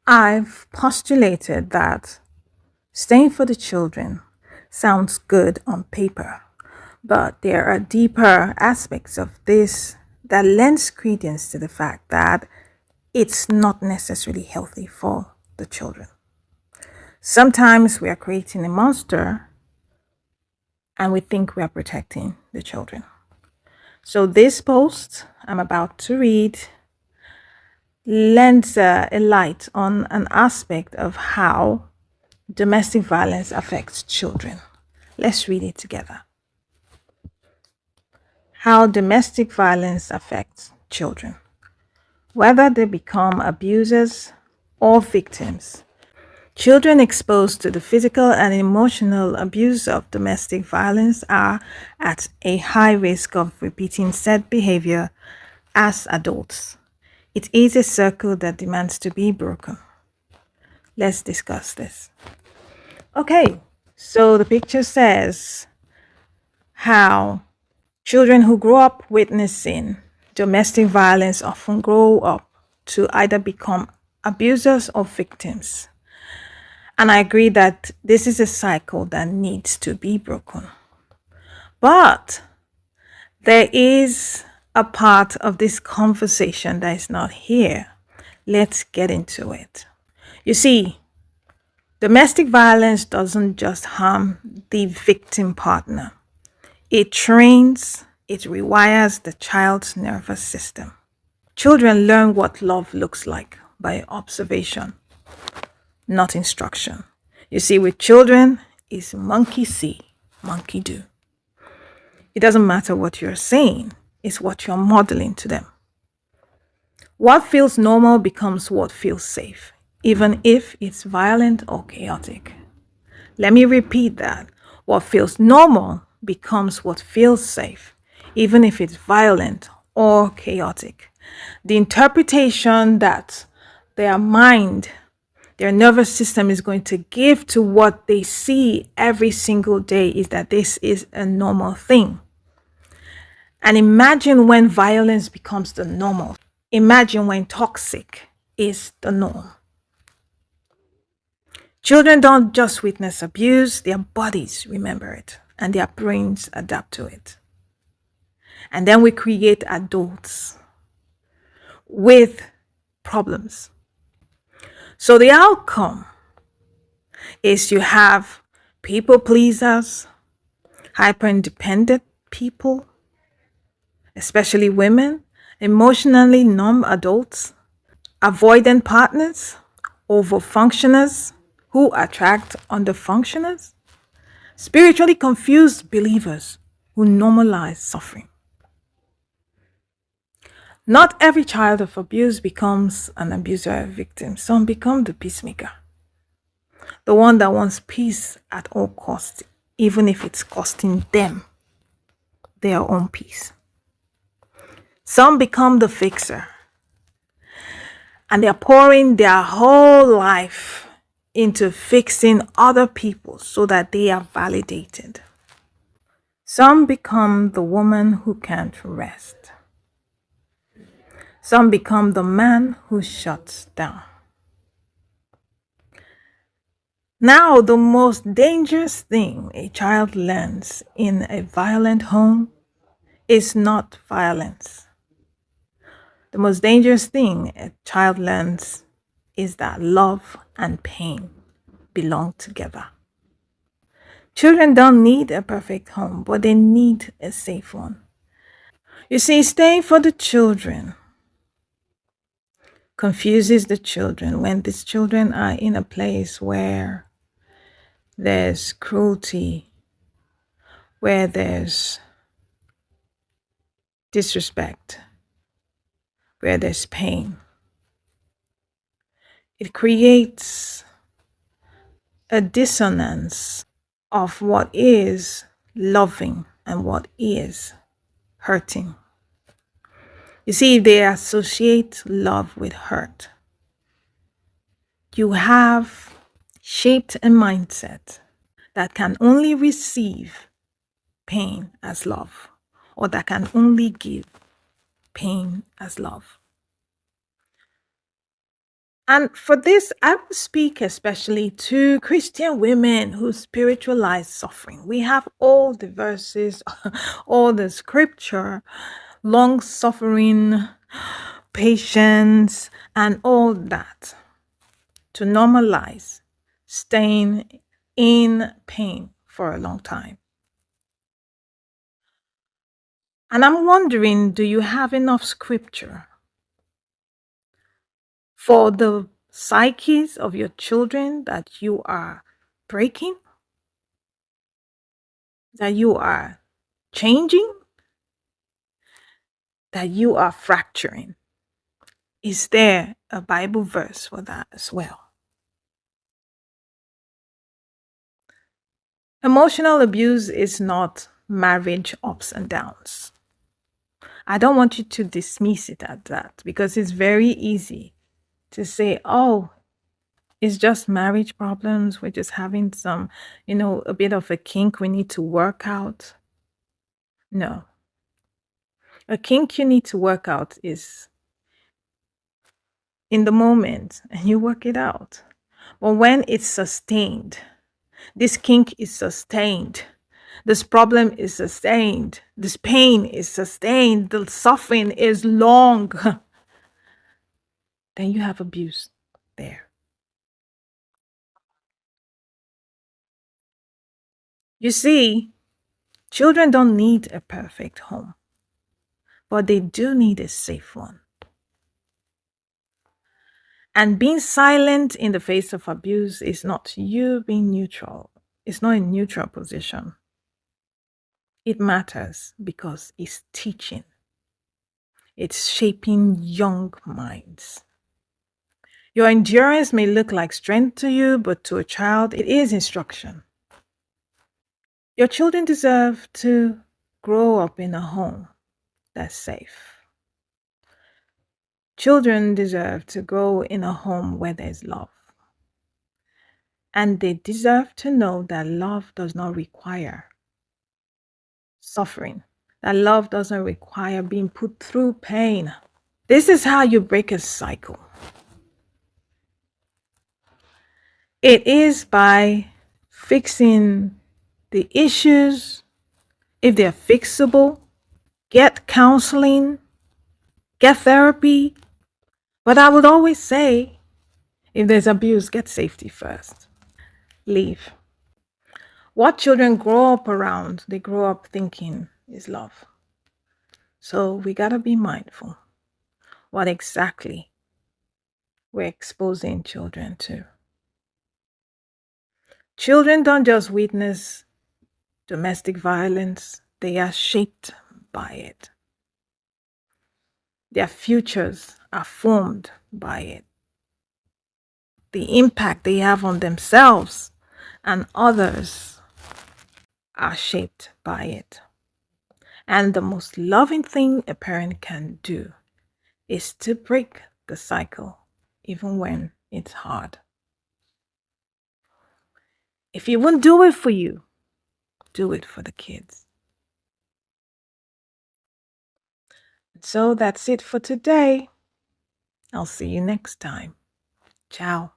I've postulated that staying for the children sounds good on paper, but there are deeper aspects of this that lends credence to the fact that it's not necessarily healthy for the children. Sometimes we are creating a monster and we think we are protecting the children. So, this post I'm about to read lends a light on an aspect of how domestic violence affects children. Let's read it together. How domestic violence affects children. Whether they become abusers or victims, children exposed to the physical and emotional abuse of domestic violence are at a high risk of repeating said behavior as adults. It is a circle that demands to be broken. Let's discuss this. Okay, so the picture says how children who grow up witnessing domestic violence often grow up to either become abusers or victims. And I agree that this is a cycle that needs to be broken. But there is a part of this conversation that is not here. Let's get into it. You see, domestic violence doesn't just harm the victim partner. It trains, it rewires the child's nervous system. Children learn what love looks like by observation, not instruction. You see, with children, it's monkey see, monkey do. It doesn't matter what you're saying, it's what you're modeling to them. What feels normal becomes what feels safe, even if it's violent or chaotic. Let me repeat that. What feels normal becomes what feels safe, even if it's violent or chaotic. The interpretation that their mind, their nervous system is going to give to what they see every single day is that this is a normal thing. And imagine when violence becomes the normal. Imagine when toxic is the norm. Children don't just witness abuse, their bodies remember it and their brains adapt to it. And then we create adults with problems. So the outcome is you have people pleasers, hyper independent people, especially women, emotionally numb adults, avoidant partners, overfunctioners who attract underfunctioners, spiritually confused believers who normalize suffering. Not every child of abuse becomes an abuser or a victim. Some become the peacemaker, the one that wants peace at all costs, even if it's costing them their own peace. Some become the fixer, and they're pouring their whole life into fixing other people so that they are validated. Some become the woman who can't rest. Some become the man who shuts down. Now, the most dangerous thing a child learns in a violent home is not violence. The most dangerous thing a child learns is that love and pain belong together. Children don't need a perfect home, but they need a safe one. You see, staying for the children confuses the children when these children are in a place where there's cruelty, where there's disrespect, where there's pain. It creates a dissonance of what is loving and what is hurting. You see, if they associate love with hurt, you have shaped a mindset that can only receive pain as love, or that can only give pain as love. And for this, I will speak especially to Christian women who spiritualize suffering. We have all the verses, all the scripture, long suffering, patience, and all that to normalize staying in pain for a long time. And I'm wondering, do you have enough scripture for the psyches of your children that you are breaking, that you are changing, that you are fracturing? Is there a Bible verse for that as well? Emotional abuse is not marriage ups and downs. I don't want you to dismiss it at that because it's very easy to say, oh, it's just marriage problems. We're just having some, a bit of a kink we need to work out. No. A kink you need to work out is in the moment and you work it out. But when it's sustained, this kink is sustained. This problem is sustained. This pain is sustained. The suffering is long. Then you have abuse there. You see, children don't need a perfect home, but they do need a safe one. And being silent in the face of abuse is not you being neutral. It's not a neutral position. It matters because it's teaching, it's shaping young minds. Your endurance may look like strength to you, but to a child, it is instruction. Your children deserve to grow up in a home that's safe. Children deserve to grow in a home where there's love. And they deserve to know that love does not require suffering, that love doesn't require being put through pain. This is how you break a cycle. It is by fixing the issues, if they're fixable, get counseling, get therapy. But I would always say, if there's abuse, get safety first. Leave. What children grow up around, they grow up thinking is love. So we got to be mindful what exactly we're exposing children to. Children don't just witness domestic violence, they are shaped by it. Their futures are formed by it. The impact they have on themselves and others are shaped by it. And the most loving thing a parent can do is to break the cycle, even when it's hard. If you won't do it for you, do it for the kids. So that's it for today. I'll see you next time. Ciao.